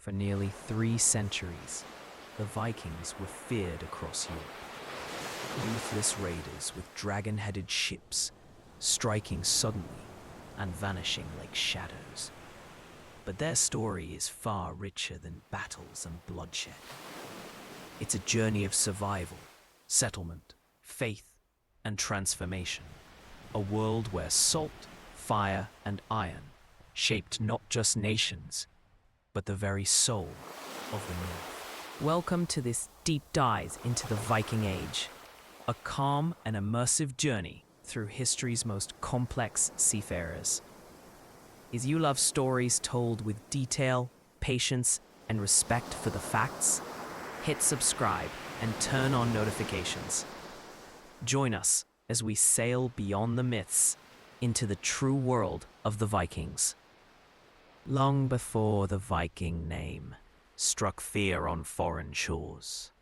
For nearly 3 centuries, the Vikings were feared across Europe. Ruthless raiders with dragon-headed ships, striking suddenly and vanishing like shadows. But their story is far richer than battles and bloodshed. It's a journey of survival, settlement, faith, and transformation. A world where salt, fire, and iron shaped not just nations, but the very soul of the North. Welcome to this deep dive into the Viking Age, a calm and immersive journey through history's most complex seafarers. If you love stories told with detail, patience, and respect for the facts, hit subscribe and turn on notifications. Join us as we sail beyond the myths into the true world of the Vikings. Long before the Viking name struck fear on foreign shores,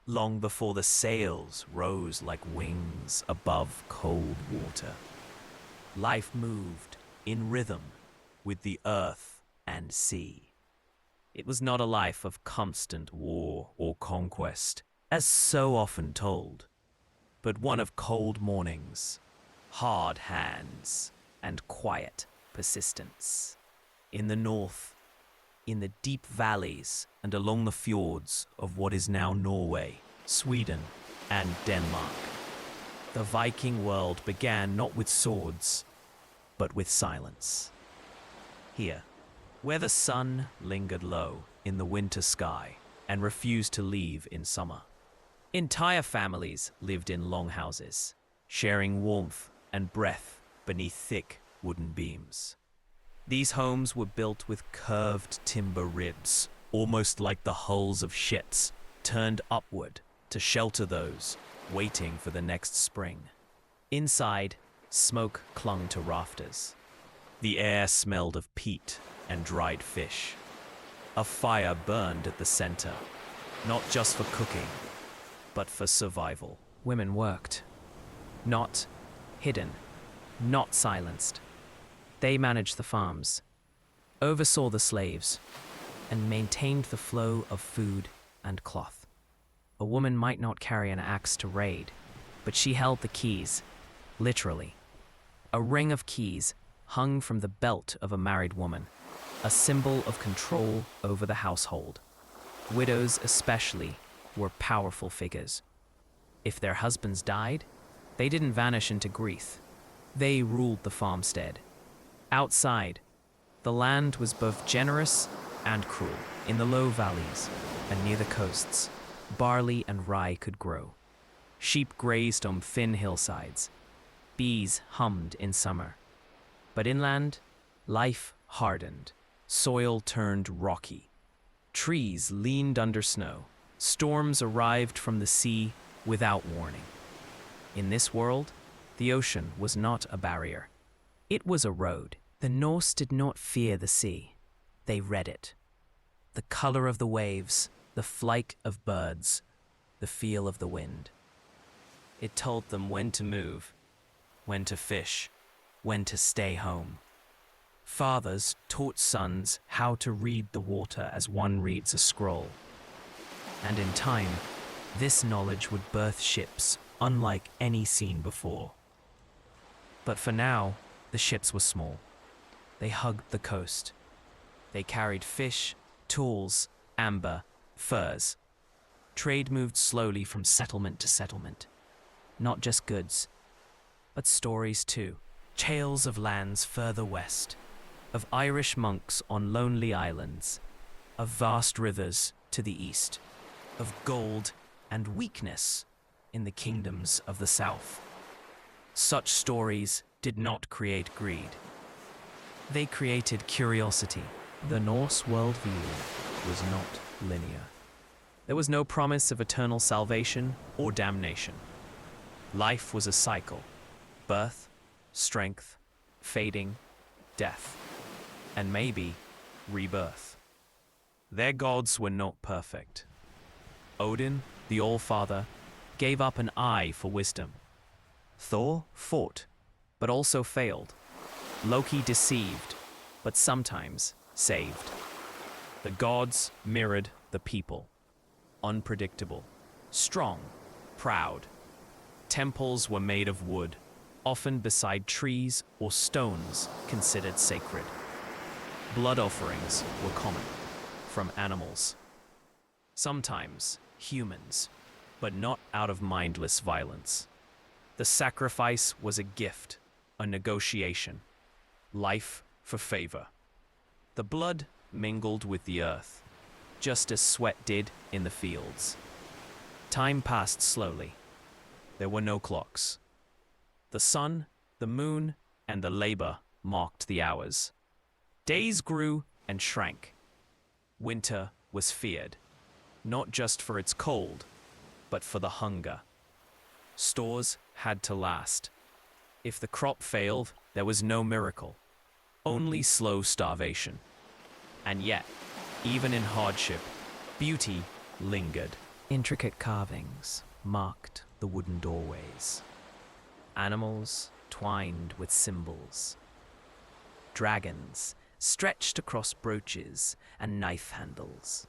long before the sails rose like wings above cold water, life moved in rhythm with the earth and sea. It was not a life of constant war or conquest, as so often told, but one of cold mornings, hard hands, and quiet persistence. In the north, in the deep valleys and along the fjords of what is now Norway, Sweden, and Denmark, the Viking world began not with swords, but with silence. Here, where the sun lingered low in the winter sky and refused to leave in summer, entire families lived in longhouses, sharing warmth and breath beneath thick wooden beams. These homes were built with curved timber ribs, almost like the hulls of ships, turned upward to shelter those waiting for the next spring. Inside, smoke clung to rafters. The air smelled of peat and dried fish. A fire burned at the center, not just for cooking, but for survival. Women worked. Not hidden, not silenced. They managed the farms, oversaw the slaves, and maintained the flow of food and cloth. A woman might not carry an axe to raid, but she held the keys, literally. A ring of keys hung from the belt of a married woman, a symbol of control over the household. Widows especially were powerful figures. If their husbands died, they didn't vanish into grief. They ruled the farmstead. Outside, the land was both generous and cruel. In the low valleys and near the coasts, barley and rye could grow. Sheep grazed on thin hillsides. Bees hummed in summer. But inland, life hardened. Soil turned rocky. Trees leaned under snow. Storms arrived from the sea without warning. In this world, the ocean was not a barrier. It was a road. The Norse did not fear the sea. They read it. The color of the waves, the flight of birds, the feel of the wind. It told them when to move, when to fish, when to stay home. Fathers taught sons how to read the water as one reads a scroll. And in time, this knowledge would birth ships unlike any seen before. But for now, the ships were small. They hugged the coast. They carried fish, tools, amber, furs. Trade moved slowly from settlement to settlement. Not just goods, but stories too. Tales of lands further west, of Irish monks on lonely islands, of vast rivers to the east, of gold and weakness in the kingdoms of the south. Such stories did not create greed. They created curiosity. The Norse worldview was not linear. There was no promise of eternal salvation or damnation. Life was a cycle: birth, strength, fading, death, and maybe rebirth. Their gods were not perfect. Odin, the All-Father, gave up an eye for wisdom. Thor fought, but also failed. Loki deceived, but sometimes saved. The gods mirrored the people. Unpredictable, strong, proud. Temples were made of wood, often beside trees or stones considered sacred. Blood offerings were common, from animals. Sometimes humans, but not out of mindless violence. The sacrifice was a gift, a negotiation. Life for favor. The blood mingled with the earth, just as sweat did in the fields. Time passed slowly. There were no clocks. The sun, the moon, and the labor marked the hours. Days grew and shrank. Winter was feared, not just for its cold, but for the hunger. Stores had to last. If the crop failed, there was no miracle, only slow starvation. And yet, even in hardship, beauty lingered. Intricate carvings marked the wooden doorways. Animals twined with symbols. Dragons stretched across brooches and knife handles.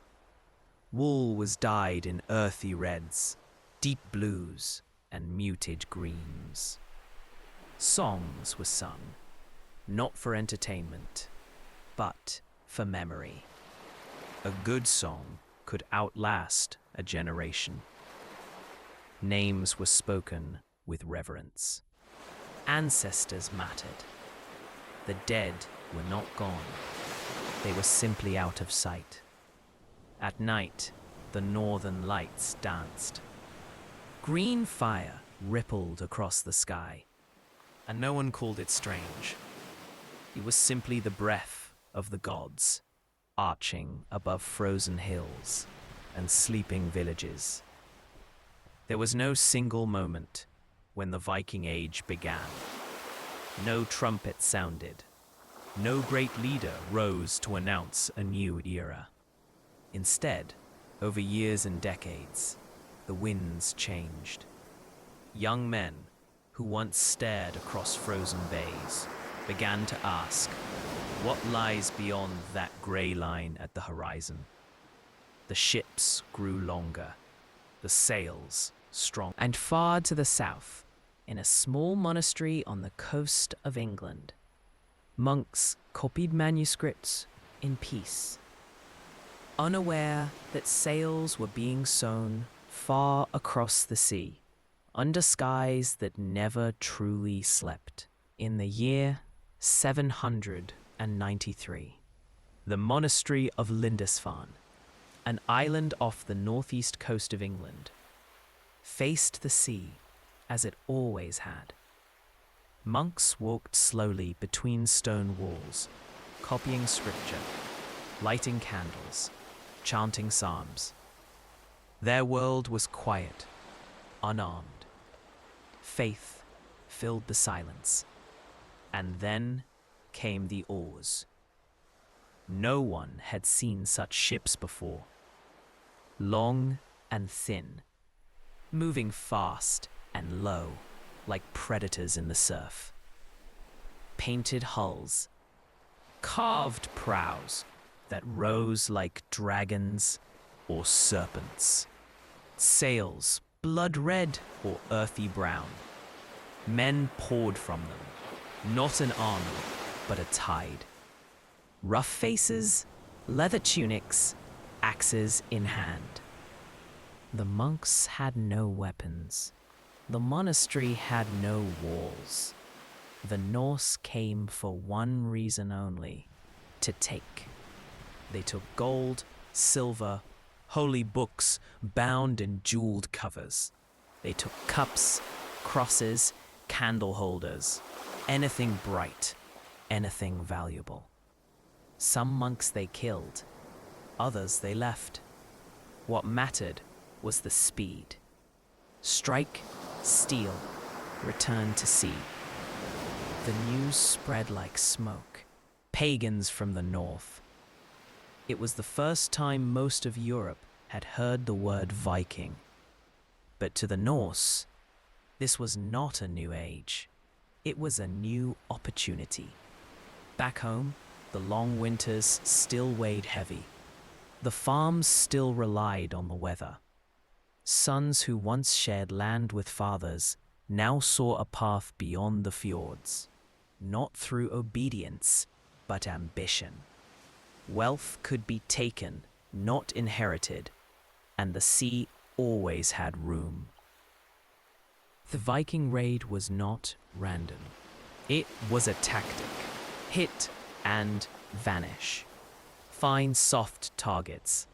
Wool was dyed in earthy reds, deep blues, and muted greens. Songs were sung, not for entertainment, but for memory. A good song could outlast a generation. Names were spoken with reverence. Ancestors mattered. The dead were not gone. They were simply out of sight. At night, the northern lights danced. Green fire rippled across the sky, and no one called it strange. It was simply the breath of the gods, arching above frozen hills and sleeping villages. There was no single moment when the Viking Age began. No trumpet sounded. No great leader rose to announce a new era. Instead, over years and decades, the winds changed. Young men who once stared across frozen bays began to ask, what lies beyond that grey line at the horizon? The ships grew longer, the sails strong. And far to the south, in a small monastery on the coast of England, monks copied manuscripts in peace, unaware that sails were being sewn far across the sea, under skies that never truly slept. In the year 793, the monastery of Lindisfarne, an island off the northeast coast of England, faced the sea as it always had. Monks walked slowly between stone walls, copying scripture, lighting candles, chanting psalms. Their world was quiet, unarmed. Faith filled the silence. And then came the oars. No one had seen such ships before. Long and thin, moving fast and low like predators in the surf. Painted hulls, carved prows that rose like dragons or serpents. Sails, blood red or earthy brown. Men poured from them, not an army, but a tide. Rough faces, leather tunics, axes in hand. The monks had no weapons. The monastery had no walls. The Norse came for one reason only, to take. They took gold, silver, holy books bound in jeweled covers. They took cups, crosses, candle holders, anything bright, anything valuable. Some monks they killed, others they left. What mattered was the speed. Strike, steal, return to sea. The news spread like smoke. Pagans from the north. It was the first time most of Europe had heard the word Viking. But to the Norse, this was not a new age. It was a new opportunity. Back home, the long winters still weighed heavy. The farms still relied on the weather. Sons who once shared land with fathers now saw a path beyond the fjords, not through obedience, but ambition. Wealth could be taken, not inherited, and the sea always had room. The Viking raid was not random. It was a tactic. Hit and vanish. Find soft targets.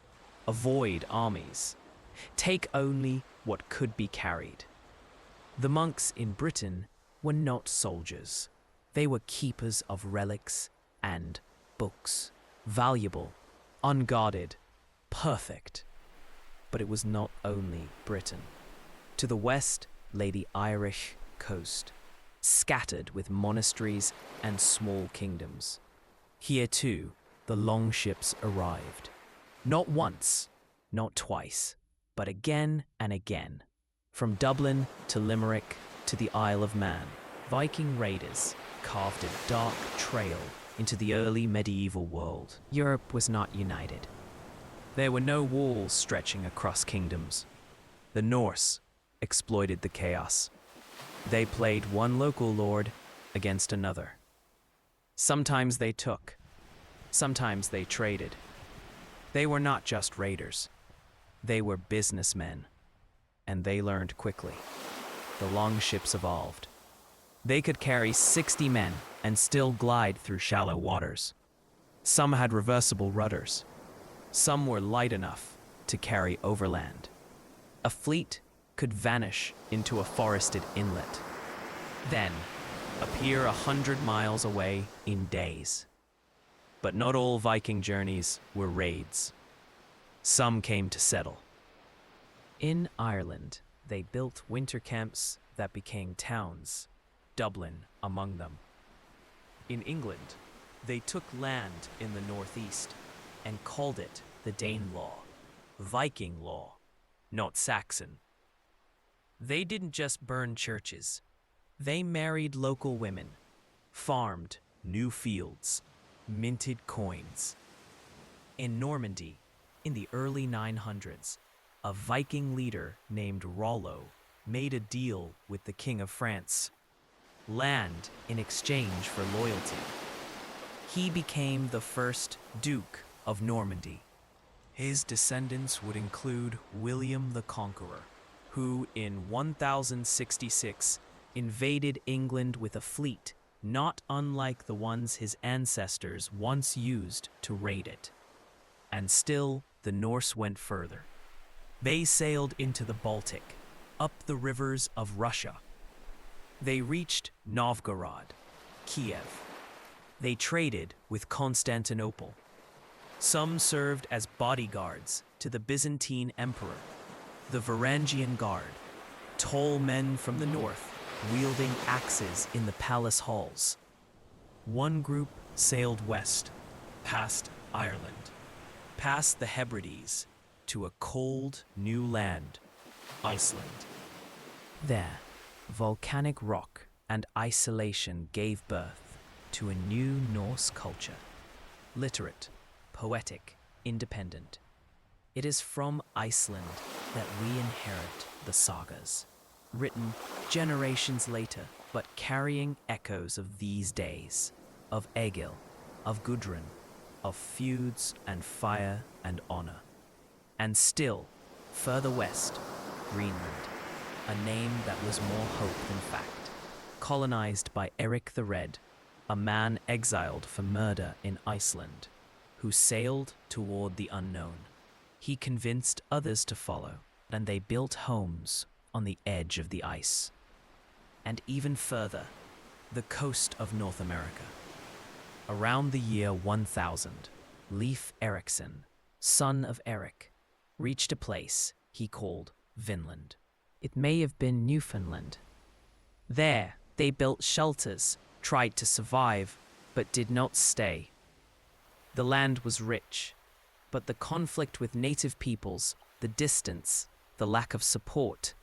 Avoid armies. Take only what could be carried. The monks in Britain were not soldiers. They were keepers of relics and books. Valuable, unguarded, perfect. But it was not only Britain. To the west lay the Irish coast, scattered with monasteries and small kingdoms. Here too, the longships arrived. Not once, not twice, but again and again. From Dublin to Limerick to the Isle of Man, Viking raiders carved a dark trail into the early medieval world. Europe was not united. There were no walls stretching across kingdoms. The Norse exploited the chaos. They played one local lord against another. Sometimes they took, sometimes they traded. They were not just raiders. They were businessmen, and they learned quickly. The longships evolved. They could carry 60 men and still glide through shallow waters. Some had reversible rudders. Some were light enough to carry overland. A fleet could vanish into a forested inlet, then appear 100 miles away in days. But not all Viking journeys were raids. Some came to settle. In Ireland, they built winter camps that became towns, Dublin among them. In England, they took land in the northeast and called it the Danelaw, Viking law, not Saxon. They didn't just burn churches. They married local women, farmed new fields, minted coins. In Normandy, in the early 900s, a Viking leader named Rollo made a deal with the King of France. Land in exchange for loyalty. He became the first Duke of Normandy. His descendants would include William the Conqueror, who in 1066 invaded England with a fleet not unlike the ones his ancestors once used to raid it. And still, the Norse went further. They sailed into the Baltic, up the rivers of Russia. They reached Novgorod, Kiev. They traded with Constantinople. Some served as bodyguards to the Byzantine emperor, the Varangian Guard, tall men from the north wielding axes in the palace halls. One group sailed west, past Ireland, past the Hebrides, to a cold new land, Iceland. There, volcanic rock and isolation gave birth to a new Norse culture. Literate, poetic, independent. It is from Iceland that we inherit the sagas, written generations later, but carrying echoes of these days, of Egil, of Gudrun, of feuds and fire and honor. And still, further west, Greenland, a name that was more hope than fact, colonized by Eric the Red, a man exiled for murder in Iceland, who sailed toward the unknown. He convinced others to follow, and they built homes on the edge of the ice. And even further, the coast of North America. Around the year 1000, Leif Erikson, son of Eric, reached a place he called Vinland. It may have been Newfoundland. There, they built shelters, tried to survive, but did not stay. The land was rich, but the conflict with native peoples, the distance, the lack of support,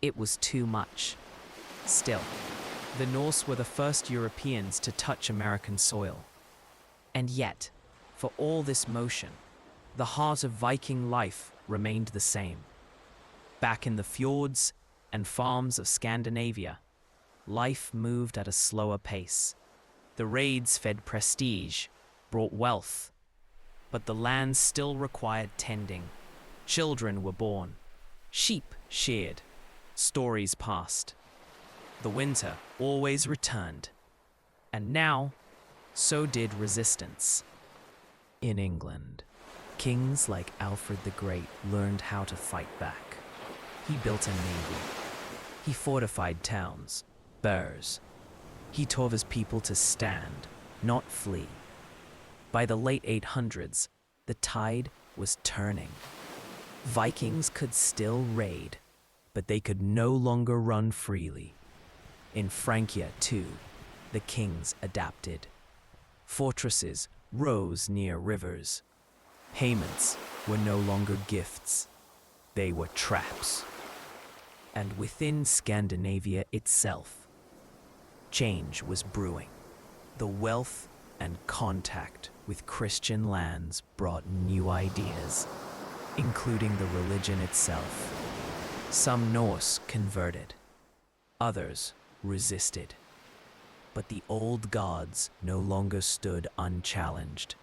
it was too much. Still, the Norse were the first Europeans to touch American soil. And yet, for all this motion, the heart of Viking life remained the same. Back in the fjords and farms of Scandinavia, life moved at a slower pace. The raids fed prestige, brought wealth, but the land still required tending. Children were born, sheep sheared, stories passed. The winter always returned, and now, so did resistance. In England, kings like Alfred the Great learned how to fight back. He built a navy. He fortified towns, burhs. He taught his people to stand, not flee. By the late 800s, the tide was turning. Vikings could still raid, but they could no longer run freely. In Francia, too, the kings adapted. Fortresses rose near rivers. Payments were no longer gifts. They were traps. And within Scandinavia itself, change was brewing. The wealth and contact with Christian lands brought new ideas, including the religion itself. Some Norse converted, others resisted. But the old gods no longer stood unchallenged.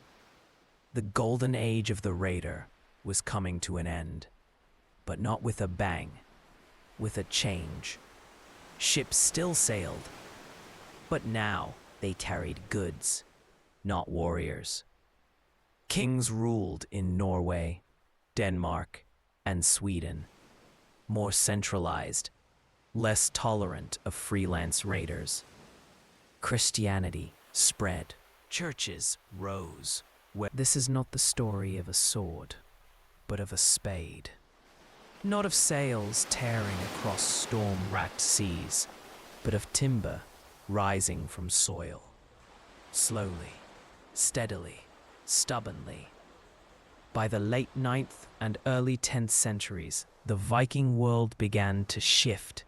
The golden age of the raider was coming to an end, but not with a bang, with a change. Ships still sailed, but now they carried goods, not warriors. Kings ruled in Norway, Denmark, and Sweden, more centralized, less tolerant of freelance raiders. Christianity spread, churches rose. This is not the story of a sword, but of a spade. Not of sails tearing across storm-racked seas, but of timber rising from soil. Slowly, steadily, stubbornly. By the late 9th and early 10th centuries, the Viking world began to shift.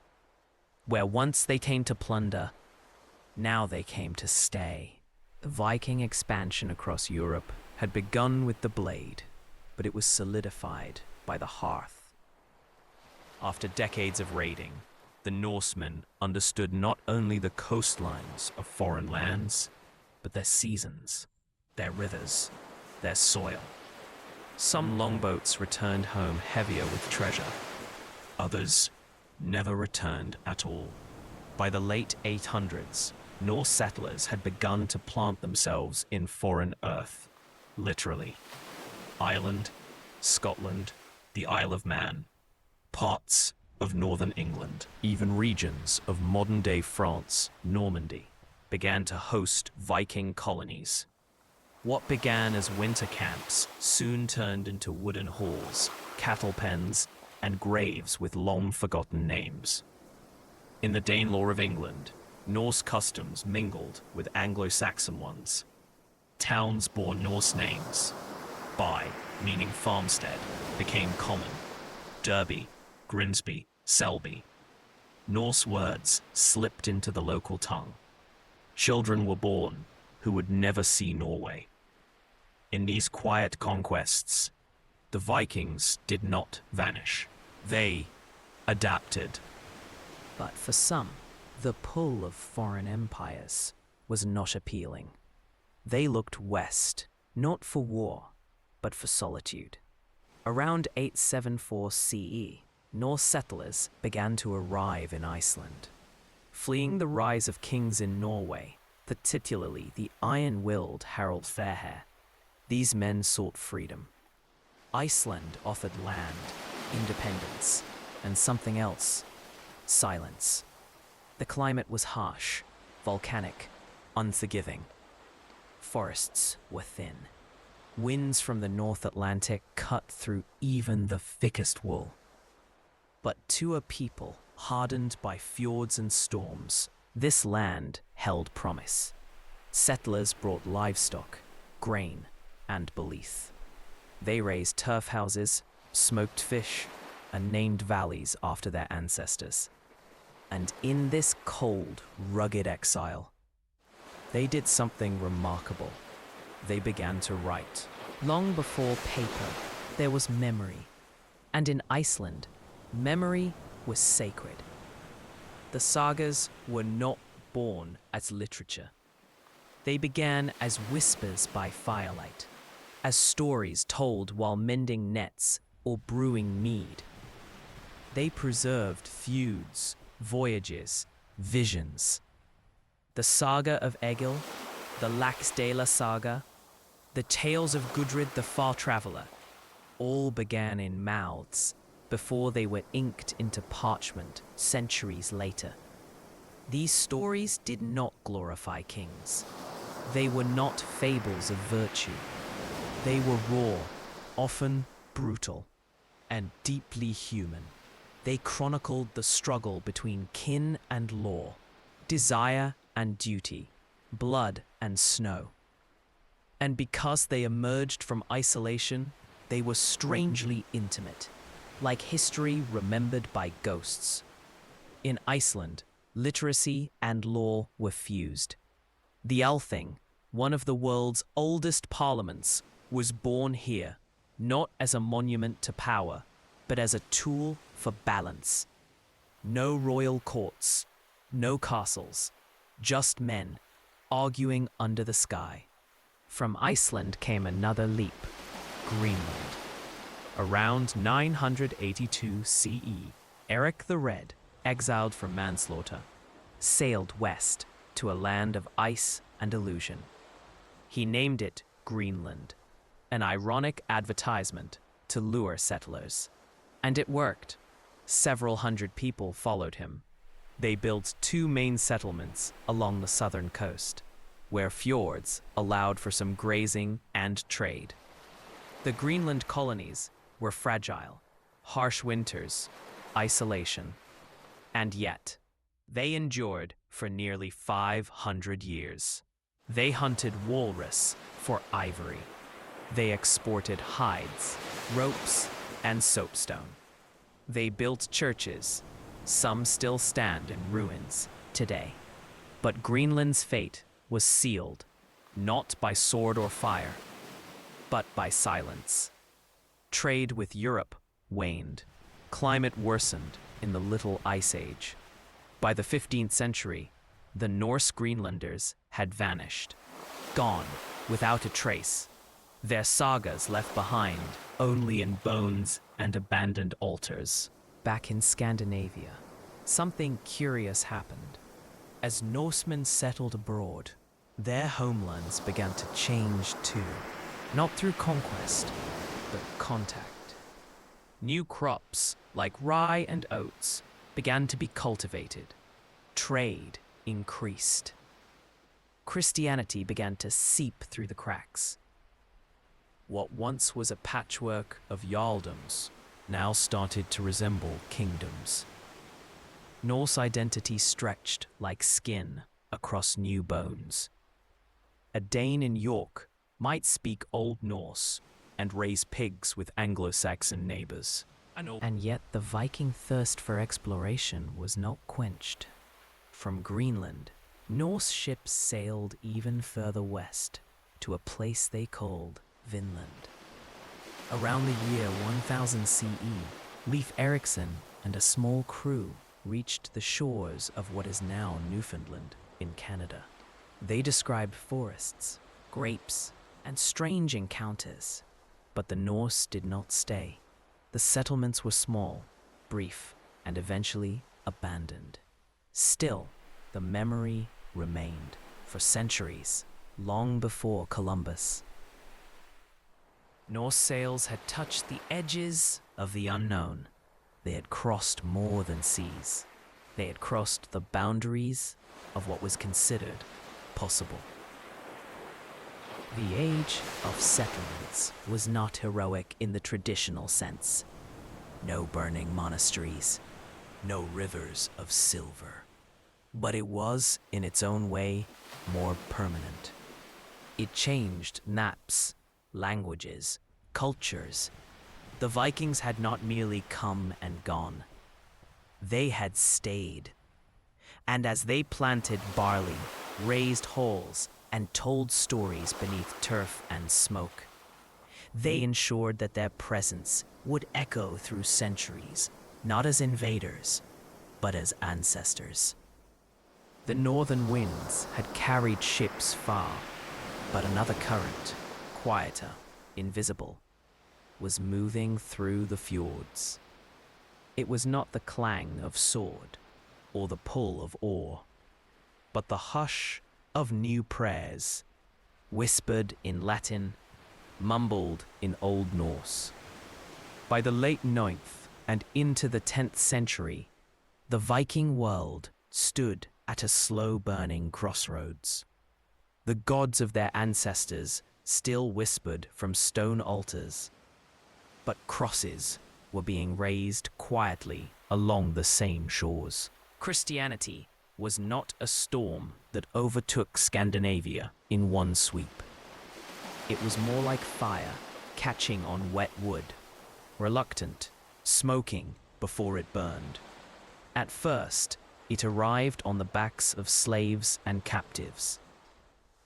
Where once they came to plunder, now they came to stay. The Viking expansion across Europe had begun with the blade, but it was solidified by the hearth. After decades of raiding, the Norsemen understood not only the coastlines of foreign lands, but their seasons, their rivers, their soil. Some longboats returned home heavier with treasure. Others never returned at all. By the late 800s, Norse settlers had begun to plant themselves in foreign earth, literally. Ireland, Scotland, the Isle of Man, parts of northern England, even regions of modern-day France, Normandy, began to host Viking colonies. What began as winter camps soon turned into wooden halls, cattle pens, and graves with long-forgotten names. In the Danelaw of England, Norse customs mingled with Anglo-Saxon ones. Towns bore Norse names. By, meaning farmstead, became common. Derby, Grimsby, Selby. Norse words slipped into the local tongue. Children were born who would never see Norway. In these quiet conquests, the Vikings did not vanish. They adapted. But for some, the pull of foreign empires was not appealing. They looked west, not for war, but for solitude. Around 874 CE, Norse settlers began to arrive in Iceland. Fleeing the rise of kings in Norway, particularly the iron-willed Harald Fairhair, these men sought freedom. Iceland offered land, independence, and something else: silence. The climate was harsh, volcanic, unforgiving. Forests were thin. Winds from the North Atlantic cut through even the thickest wool. But to a people hardened by fjords and storms, this land held promise. Settlers brought livestock, grain, and belief. They raised turf houses, smoked fish, and named valleys after their ancestors. And in this cold, rugged exile, they did something remarkable. They began to write. Long before paper, there was memory. And in Iceland, memory was sacred. The sagas were not born as literature. They began as whispers by firelight, as stories told while mending nets or brewing mead. They preserved feuds, voyages, visions. The saga of Egil, the Laxdæla saga, the tales of Gudrid the Far Traveler, all began in mouths before they were inked into parchment centuries later. These stories did not glorify kings. They were not fables of virtue. They were raw, often brutal, and deeply human. They chronicled the struggle between kin and law, desire and duty, blood and snow. And because they emerged from isolation, they were strangely intimate, like history remembered by ghosts. In Iceland, literacy and law were fused. The Althing, one of the world's oldest parliaments, was born here, not as a monument to power, but as a tool for balance. No royal courts, no castles, just men arguing under the sky. From Iceland came another leap, Greenland. Around 982 CE, Eric the Red, exiled for manslaughter, sailed west to a land of ice and illusion. He named it Greenland, an ironic advertisement to lure settlers. And it worked. Several hundred people followed him. They built 2 main settlements along the southern coast, where fjords allowed for some grazing and trade. The Greenland colonies were fragile, harsh winters, isolation. And yet, they endured for nearly 500 years. They hunted walrus for ivory. They exported hides, ropes, and soapstone. They built churches. Some still stand in ruins today. But Greenland's fate was sealed, not by sword or fire, but by silence. Trade with Europe waned. Climate worsened in the Little Ice Age. By the 15th century, the Norse Greenlanders had vanished, gone without a trace. Their sagas left behind only in bones and abandoned altars. Back in Scandinavia, something curious happened. As Norsemen settled abroad, their homelands began to change too, not through conquest, but contact. New crops, like rye and oats, began to be cultivated. Trade increased. Christianity began to seep through the cracks. What once was a patchwork of jarldoms now started to resemble kingdoms. Norse identity stretched like skin across new bones. A Dane in York might speak Old Norse and raise pigs with Anglo-Saxon neighbors. And yet the Viking thirst for exploration was not quenched. From Greenland, Norse ships sailed even further west to a place they called Vinland. Around the year 1000 CE, Leif Erikson and a small crew reached the shores of what is now Newfoundland in Canada. They described forests, grapes, and strange encounters, but the Norse did not stay. The settlements were small, brief, and eventually abandoned. Still, the memory remained for centuries, long before Columbus. Norse sails had touched the edges of the unknown. They had crossed more than seas. They had crossed the boundaries of what was considered possible. The age of settlements was not heroic in the traditional sense. No burning monasteries, no rivers of silver. But it was, in its own way, more permanent. It changed naps, languages, cultures. The Vikings had not merely come and gone. They had stayed. And as they planted barley, raised halls, and told stories beneath turf and smoke, They ensured that their presence would echo through centuries, not as invaders, but as ancestors. The northern winds had carried ships far, but another current, quieter, invisible, was moving through the fjords. It was not the clang of sword or the pull of oar, but the hush of new prayers, whispered in Latin, mumbled in Old Norse. By the late 9th and into the 10th century, the Viking world stood at a slow-burning crossroads. The gods of their ancestors still whispered from stone altars, but crosses were being raised quietly along the same shores. Christianity was not a storm that overtook Scandinavia in one sweep. It was more like fire catching on wet wood, reluctant, smoking before it burned. At first, it arrived on the backs of slaves and captives.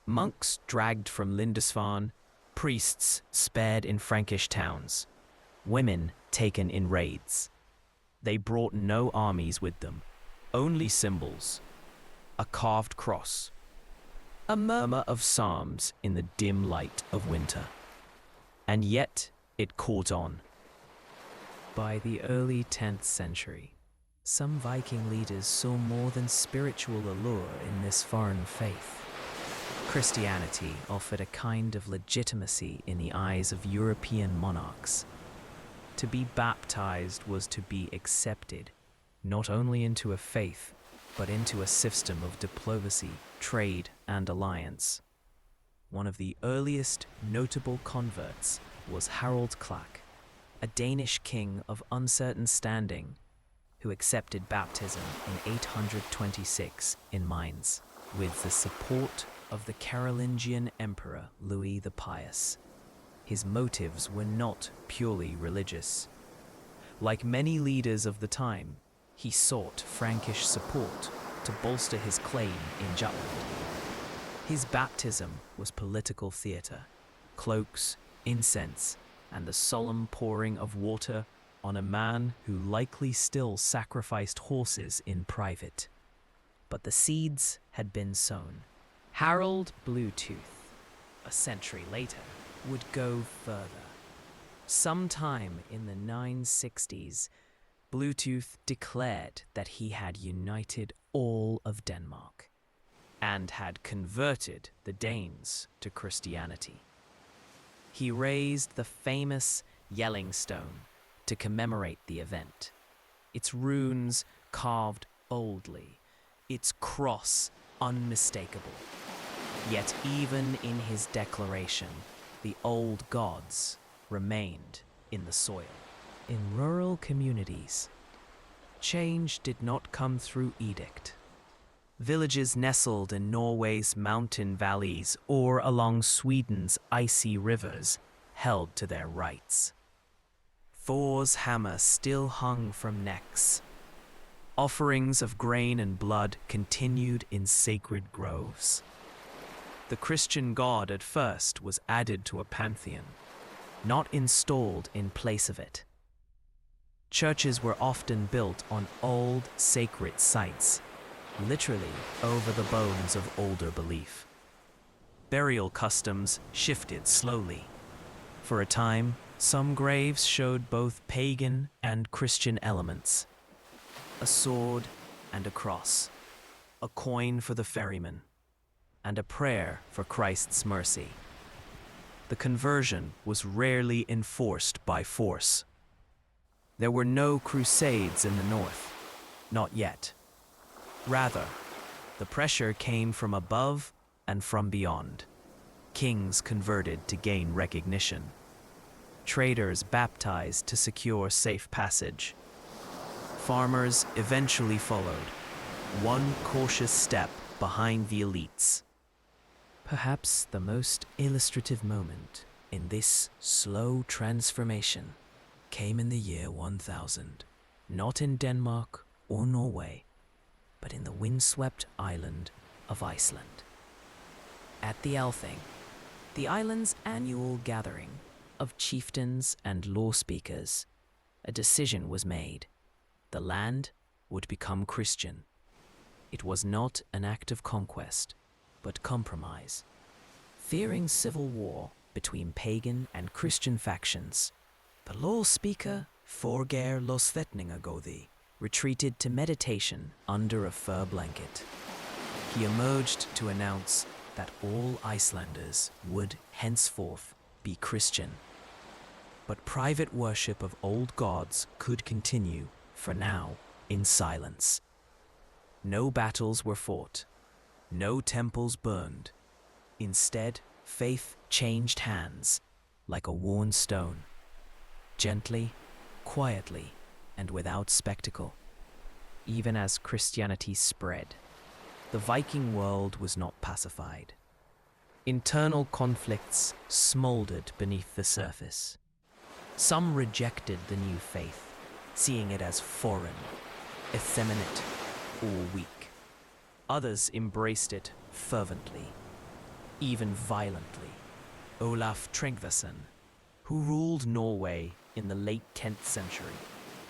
Monks dragged from Lindisfarne, priests spared in Frankish towns, women taken in raids. They brought no armies with them, only symbols, a carved cross, a murmur of psalms in the dim light of winter. And yet it caught on. By the early 10th century, some Viking leaders saw more than spiritual allure in this foreign faith. Christianity offered a kind of legitimacy in the eyes of European monarchs. To be baptized was to be accepted, not only into a faith, but into a system of diplomacy, trade, and alliance. One of the earliest notable converts was Harald Klak, a Danish king of uncertain standing, who accepted baptism in 826 in Mainz, with the support of the Carolingian Emperor Louis the Pious. His motives were not purely religious. Like many leaders of the time, he sought Frankish support to bolster his claim in Jutland. His baptism was political theatre, cloaks, incense, and the solemn pouring of water on a man who likely still sacrificed horses in private. But the seeds had been sown. Harold Bluetooth, a century later, would go further. Sometime in the 960s, Bluetooth declared that he had united all of Denmark and had converted the Danes to Christianity. He raised the famous Yelling Stone to commemorate the event, its runes carved boldly, its cross unmistakable. Yet even in his declaration, the old gods remained in the soil. In rural communities, change did not come through edict. Villages nestled in Norway's mountain valleys or along Sweden's icy rivers held to their rights. Thor's hammer still hung from necks. Offerings of grain and blood continued in sacred groves. The Christian god at first was added to a pantheon, not installed in place of it. Churches were often built on old sacred sites, literally over the bones of older belief. Burial customs shifted slowly. For a time, some graves showed both pagan and Christian elements. A sword and a cross, a coin for the ferryman, and a prayer for Christ's mercy. The conversion was rarely enforced by force. There were no crusades in the north, not yet. Rather, the pressure came from above and from beyond. Kings converted to gain recognition. Traders baptized to secure safe passage. Farmers eventually followed, one cautious step behind the elites. Perhaps the most illustrative moment in this slow transformation came in the year 1000, not in Denmark or Norway, but in the windswept island of Iceland. At the Althing, the island's annual gathering, of chieftains and law speakers, a decision was made. The land would become Christian. It was not an act of conquest, but compromise. Fearing civil war between pagan and Christian factions, the law speaker, Forgeir Losvetningagodi, retreated to meditation under a fur blanket. He emerged to announce that all Icelanders would henceforth be Christian. But private worship of old gods could continue, for now, in silence. No battles were fought, no temples burned. Instead, faith changed hands like a worn stone, gently, quietly, and without spectacle. Even as Christianity spread, the Viking world was not pacified. Internal conflicts smoldered beneath the surface. Some rejected the new faith, seeing it as foreign, effeminate, or weak. Others embraced it fervently, even violently. Olaf Tryggvason, who ruled Norway in the late 10th century,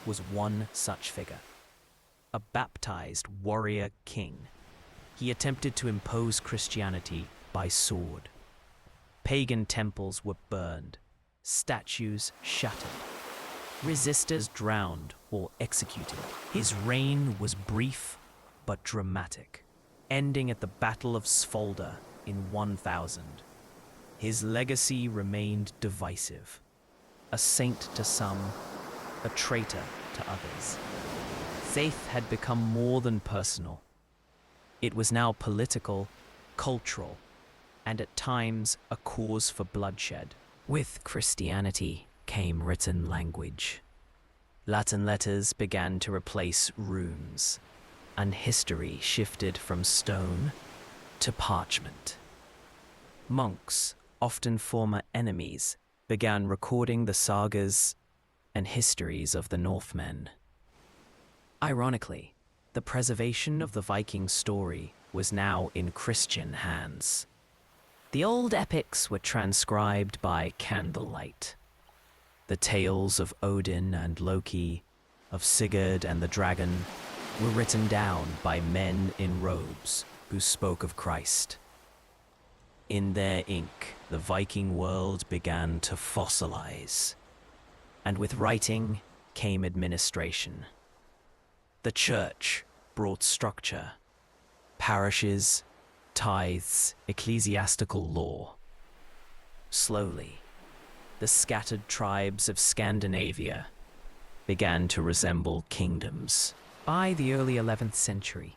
was one such figure. A baptized warrior king, he attempted to impose Christianity by sword. Pagan temples were burned, statues shattered, resistors drowned or executed. His reign was brief but dramatic, ending at the Battle of Svolder in 1000. His legacy remained divisive. A saint to some, a traitor to others. Faith had become more than personal. It was now political, cultural, and at times a cause for bloodshed. With Christianity came written language. Latin letters began to replace runes, and history shifted from stone to parchment. Monks, often former enemies, began recording the sagas and histories of the Northmen. Ironically, the preservation of the Viking story was now in Christian hands. The old epics were transcribed by candlelight. The tales of Odin and Loki, of Sigurd and the dragon, were written down by men in robes who spoke of Christ. In their ink, the Viking world began to fossilize, and with writing came administration. The church brought structure, parishes, tithes, ecclesiastical law. Slowly, the scattered tribes of Scandinavia began to resemble kingdoms. By the early 11th century,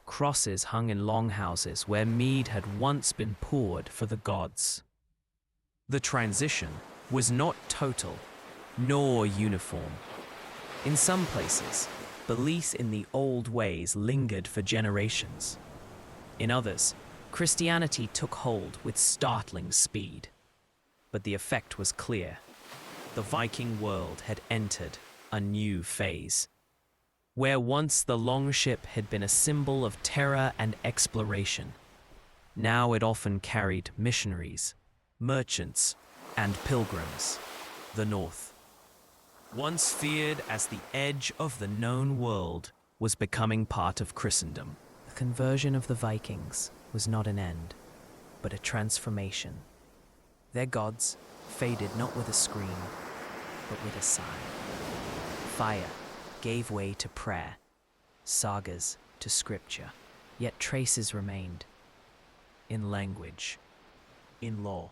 crosses hung in longhouses where mead had once been poured for the gods. The transition was not total, nor uniform. In some places, beliefs in the old ways lingered for generations. In others, Christianity took hold with startling speed. But the effect was clear. The Viking world had entered a new phase. Where once the longship had been a symbol of terror and exploration, now it often carried missionaries, merchants, and pilgrims. The North, once feared as the edge of the known world, was becoming part of Christendom. The conversion of the Vikings was not an end, but a transformation. Their gods faded not with a scream, but with a sigh. Fire gave way to prayer, sagas to scripture, yet traces remained. In language, in law,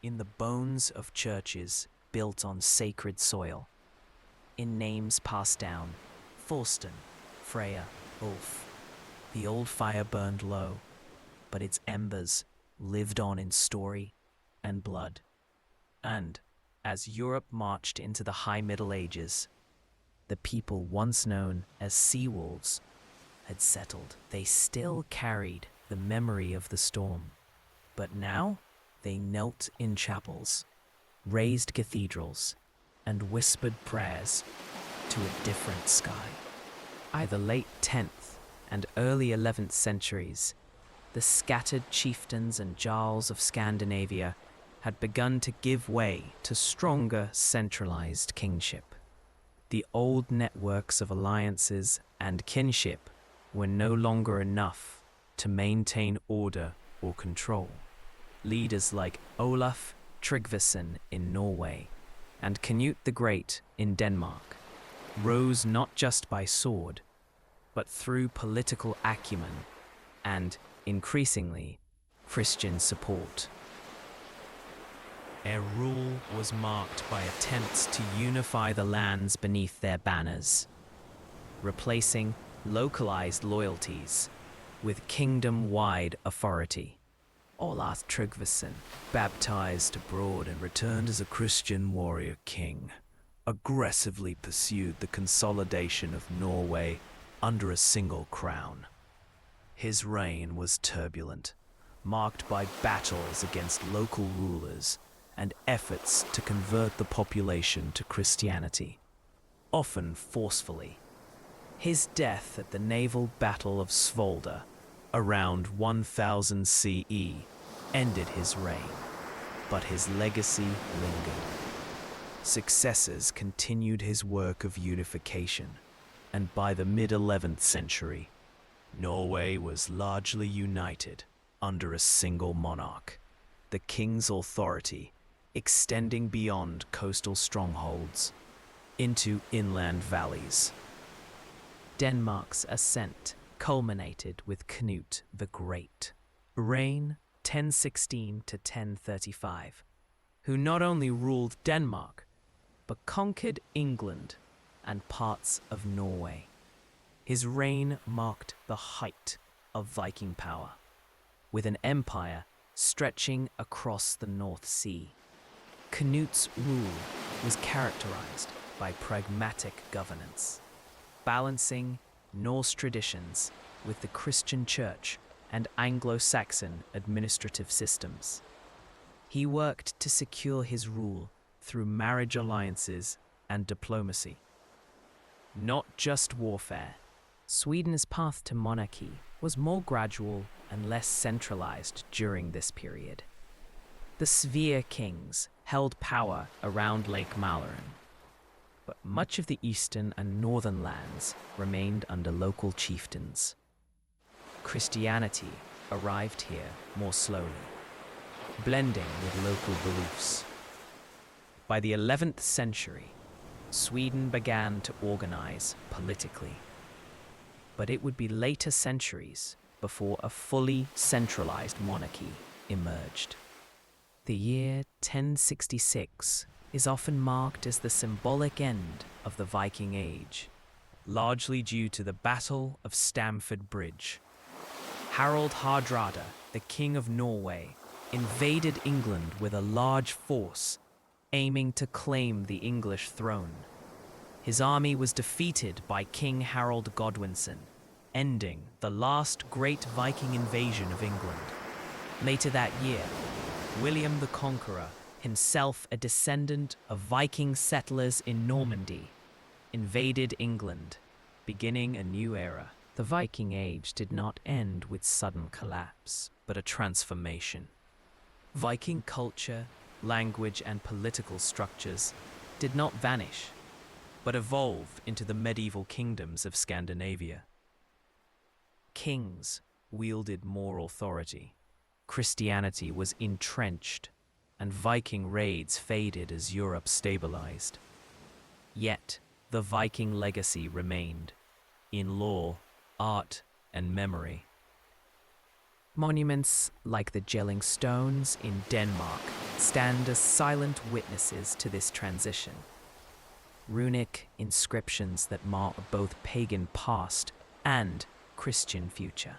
in the bones of churches built on sacred soil, in names passed down, Thorsten, Freya, Ulf. The old fire burned low, but its embers lived on in story and blood. And, as Europe marched into the High Middle Ages, the people once known as sea wolves had settled. They still carried the memory of the storm, but now they knelt in chapels, raised cathedrals, and whispered prayers to a different sky. By the late 10th and early 11th centuries, the scattered chieftains and jarls of Scandinavia had begun to give way to stronger centralized kingship. The old networks of alliances and kinship were no longer enough to maintain order or control. Leaders like Olaf Tryggvason in Norway and Canute the Great in Denmark rose not just by sword, but through political acumen and, increasingly, Christian support. Their rule was marked by attempts to unify the lands beneath their banners, replacing localized loyalties with kingdom-wide authority. Olaf Tryggvason, baptized abroad and returned as a Christian warrior king, aggressively pursued the consolidation of Norway under a single crown. His reign was turbulent, marked by battles against local rulers and efforts to convert the population to Christianity, often forcefully. His death at the naval battle of Svolda around 1000 CE ended his reign, but his legacy lingered. Successors continued his work of unification, and by the mid-11th century, Norway was largely united under a single monarch, the king's authority extending beyond coastal strongholds into inland valleys. Denmark's ascent culminated with Canute the Great, reign 1016 to 1035, who not only ruled Denmark, but conquered England and parts of Norway. His reign marked the height of Viking power, with an empire stretching across the North Sea. Canute's rule was characterized by pragmatic governance, balancing Norse traditions with the Christian Church and Anglo-Saxon administrative systems. He worked to secure his rule through marriage alliances and diplomacy. Not just warfare, Sweden's path to monarchy was more gradual and less centralized during this period. The Svea kings held power around Lake Mälaren, but much of the eastern and northern lands remained under local chieftains. Christianity arrived here more slowly, blending with local beliefs. By the 11th century, Sweden began to organize politically, but it would be later centuries before a fully centralized monarchy emerged. The year 1066 is often marked as the symbolic end of the Viking Age, largely due to the Battle of Stamford Bridge. Harald Hardrada, the King of Norway, invaded England with a large force, aiming to claim the English throne. His army was defeated by King Harold Godwinson, ending the last great Viking invasion of England. Later that year, William the Conqueror, himself a descendant of Viking settlers in Normandy, invaded England, beginning a new era. The Viking Age did not end with sudden collapse, but a transformation. Viking culture, language, and political structures did not vanish, but evolved into the medieval kingdoms of Scandinavia. Kings wielded more authority. Christianity was entrenched, and Viking raids faded as Europe stabilized. Yet, the Viking legacy remained, in lore, art, and memory. Monuments like the Jelling Stones in Denmark stand as silent witnesses to this transition. Runic inscriptions that mark both pagan past and Christian future.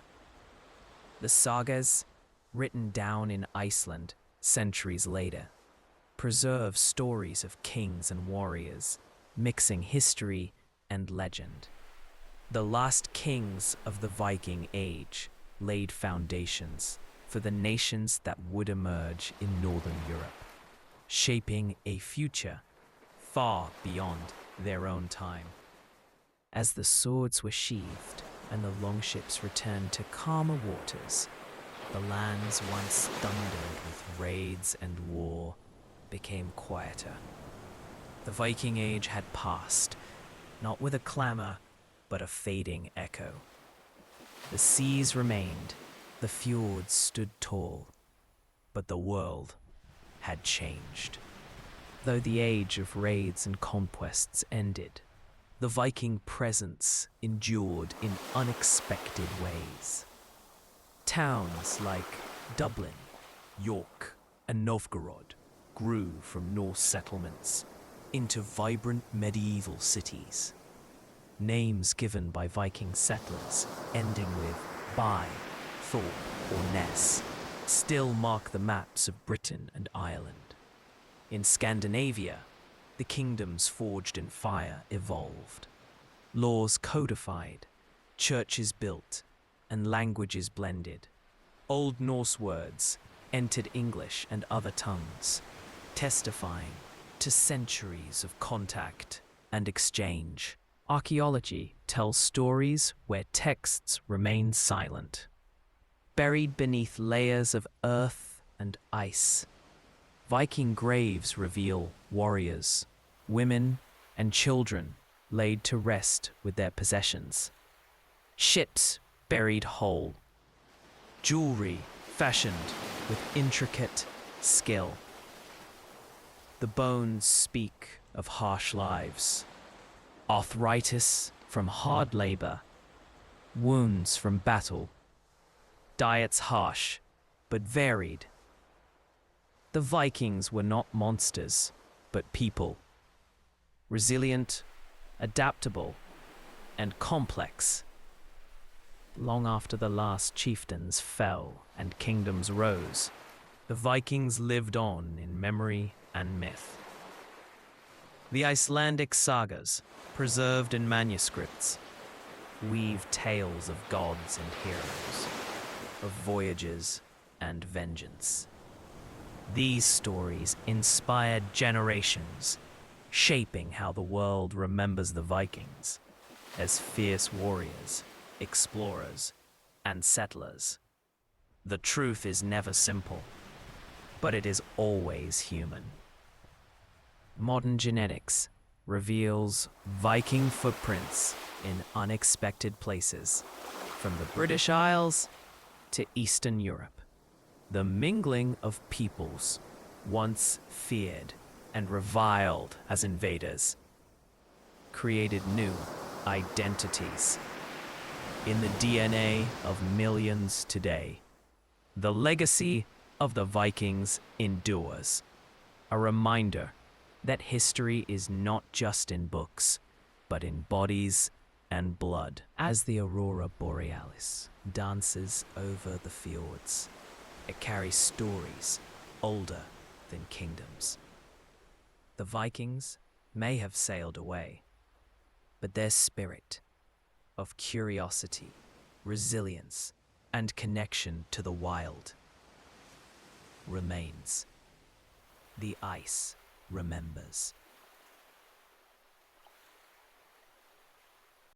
The sagas, written down in Iceland centuries later, preserve stories of kings and warriors, mixing history and legend. The last kings of the Viking Age laid foundations for the nations that would emerge in Northern Europe, shaping a future far beyond their own time. As the swords were sheathed and the longships returned to calmer waters, The lands once thundered with raids and war became quieter. The Viking Age had passed, not with a clamor, but a fading echo. The seas remained, the fjords stood tall, but the world had changed. Though the age of raids and conquests ended, the Viking presence endured in unexpected ways. Towns like Dublin, York, and Novgorod grew from Norse settlements into vibrant medieval cities. Names given by Viking settlers ending with by, Thor, or Ness still mark the maps of Britain and Ireland. In Scandinavia, the kingdoms forged in fire evolved. Laws codified, churches built, and languages blended. Old Norse words entered English and other tongues, testifying to centuries of contact and exchange. Archaeology tells stories where texts remain silent. Buried beneath layers of earth and ice, Viking graves reveal warriors, women, and children laid to rest with their possessions. Ships buried whole, jewelry fashioned with intricate skill. The bones speak of harsh lives, arthritis from hard labor, wounds from battle, diets harsh but varied. The Vikings were not monsters, but people, resilient, adaptable, and complex. Long after the last chieftains fell and kingdoms rose, the Vikings lived on in memory and myth. The Icelandic sagas, preserved in manuscripts, weave tales of gods and heroes, of voyages and vengeance. These stories inspired generations, shaping how the world remembers the Vikings as fierce warriors, explorers, and settlers. The truth is never simple, but it is always human. Modern genetics reveals Viking footprints in unexpected places, from the British Isles to Eastern Europe. The mingling of peoples, once feared and reviled as invaders, created new identities. In the DNA of millions today, the legacy of the Vikings endures, a reminder that history is not just in books, but in bodies and blood. As the aurora borealis dances over the fjords, it carries stories older than kingdoms. The Vikings may have sailed away, but their spirit of curiosity, resilience, and connection to the wild remains. The ice remembers.